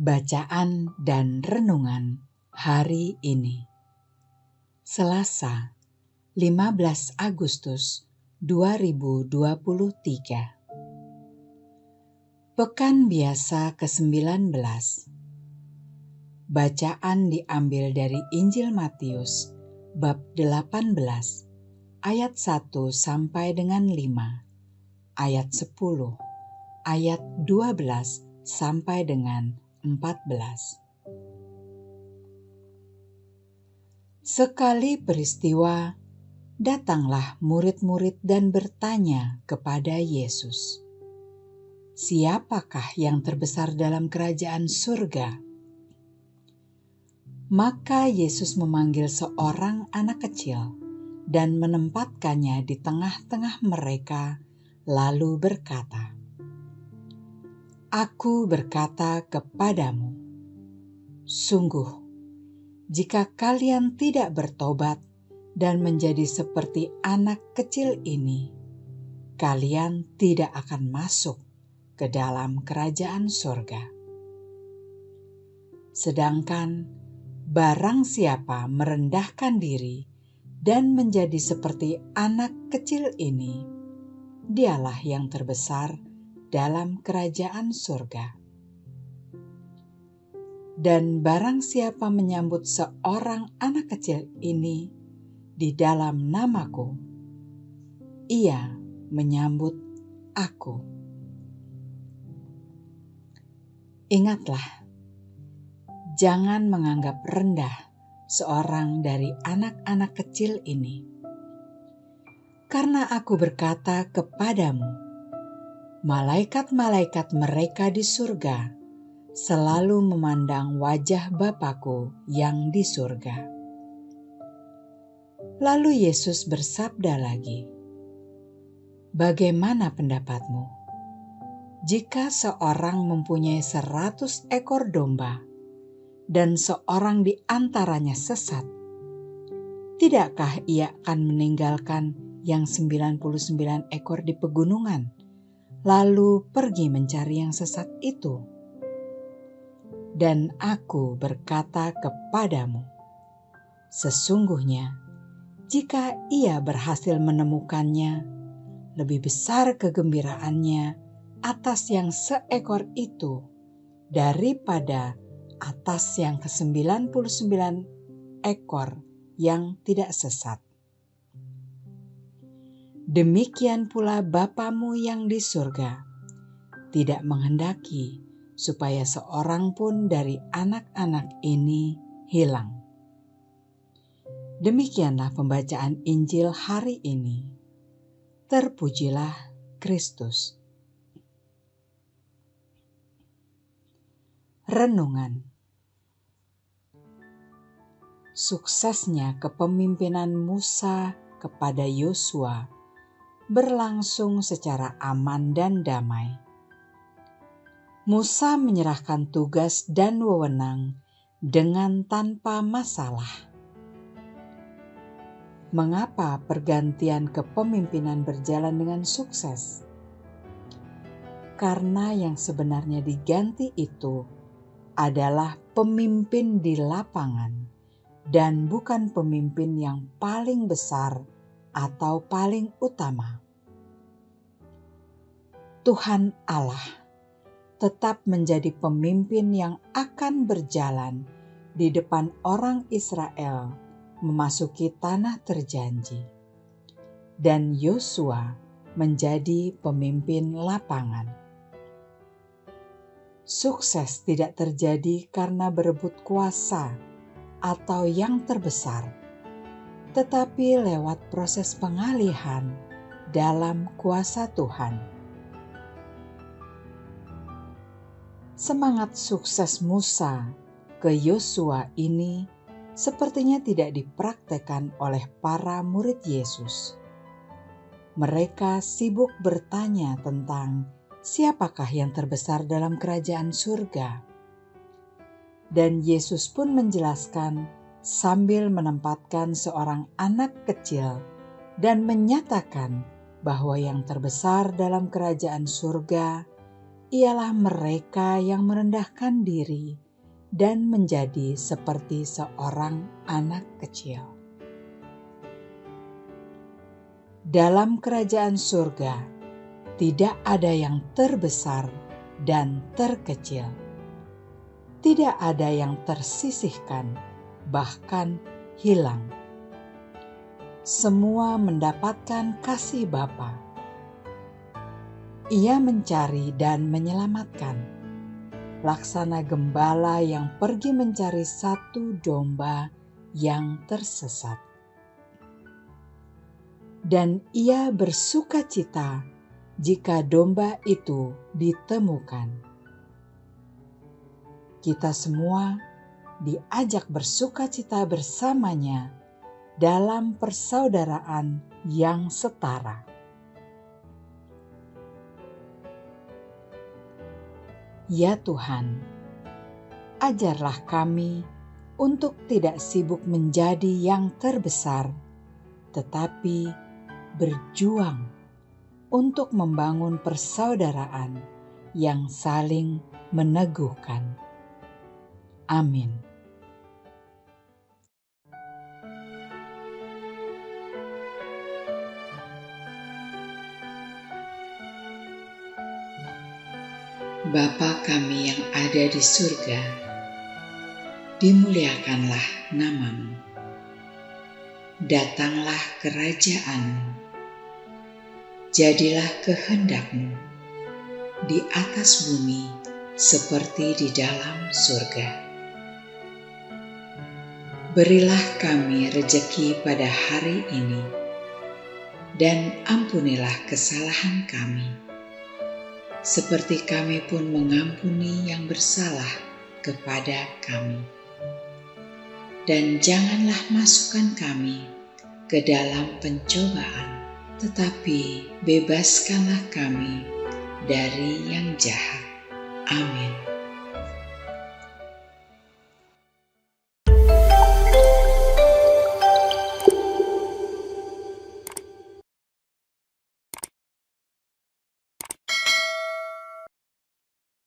Bacaan dan renungan hari ini, Selasa, 15 Agustus 2023. Pekan biasa ke-19. Bacaan diambil dari Injil Matius bab 18 ayat 1 sampai dengan 5, ayat 10, ayat 12 sampai dengan 14. Sekali peristiwa, datanglah murid-murid dan bertanya kepada Yesus, "Siapakah yang terbesar dalam kerajaan surga?" Maka Yesus memanggil seorang anak kecil dan menempatkannya di tengah-tengah mereka, lalu berkata, "Aku berkata kepadamu, sungguh, jika kalian tidak bertobat dan menjadi seperti anak kecil ini, kalian tidak akan masuk ke dalam kerajaan surga. Sedangkan barang siapa merendahkan diri dan menjadi seperti anak kecil ini, dialah yang terbesar dalam kerajaan surga. Dan barang siapa menyambut seorang anak kecil ini di dalam namaku, ia menyambut aku." Ingatlah, jangan menganggap rendah seorang dari anak-anak kecil ini. Karena aku berkata kepadamu, malaikat-malaikat mereka di surga selalu memandang wajah Bapa-Ku yang di surga. Lalu Yesus bersabda lagi, "Bagaimana pendapatmu? Jika seorang mempunyai 100 ekor domba dan seorang di antaranya sesat, tidakkah ia akan meninggalkan yang 99 ekor di pegunungan, lalu pergi mencari yang sesat itu? Dan aku berkata kepadamu, sesungguhnya jika ia berhasil menemukannya, lebih besar kegembiraannya atas yang seekor itu daripada atas yang ke-99 ekor yang tidak sesat. Demikian pula Bapamu yang di surga tidak menghendaki supaya seorang pun dari anak-anak ini hilang." Demikianlah pembacaan Injil hari ini. Terpujilah Kristus. Renungan. Suksesnya kepemimpinan Musa kepada Yosua berlangsung secara aman dan damai. Musa menyerahkan tugas dan wewenang dengan tanpa masalah. Mengapa pergantian kepemimpinan berjalan dengan sukses? Karena yang sebenarnya diganti itu adalah pemimpin di lapangan dan bukan pemimpin yang paling besar atau paling utama. Tuhan Allah tetap menjadi pemimpin yang akan berjalan di depan orang Israel memasuki tanah terjanji, dan Yosua menjadi pemimpin lapangan. Sukses tidak terjadi karena berebut kuasa atau yang terbesar, tetapi lewat proses pengalihan dalam kuasa Tuhan. Semangat sukses Musa ke Yosua ini sepertinya tidak dipraktekkan oleh para murid Yesus. Mereka sibuk bertanya tentang siapakah yang terbesar dalam kerajaan surga. Dan Yesus pun menjelaskan sambil menempatkan seorang anak kecil dan menyatakan bahwa yang terbesar dalam kerajaan surga ialah mereka yang merendahkan diri dan menjadi seperti seorang anak kecil. Dalam kerajaan surga, tidak ada yang terbesar dan terkecil. Tidak ada yang tersisihkan, bahkan hilang. Semua mendapatkan kasih Bapa. Ia mencari dan menyelamatkan, laksana gembala yang pergi mencari satu domba yang tersesat. Dan ia bersukacita jika domba itu ditemukan. Kita semua diajak bersukacita bersamanya dalam persaudaraan yang setara. Ya Tuhan, ajarlah kami untuk tidak sibuk menjadi yang terbesar, tetapi berjuang untuk membangun persaudaraan yang saling meneguhkan. Amin. Bapa kami yang ada di surga, dimuliakanlah nama-Mu. Datanglah kerajaan-Mu. Jadilah kehendak-Mu di atas bumi seperti di dalam surga. Berilah kami rejeki pada hari ini, dan ampunilah kesalahan kami, seperti kami pun mengampuni yang bersalah kepada kami. Dan janganlah masukkan kami ke dalam pencobaan, tetapi bebaskanlah kami dari yang jahat. Amin.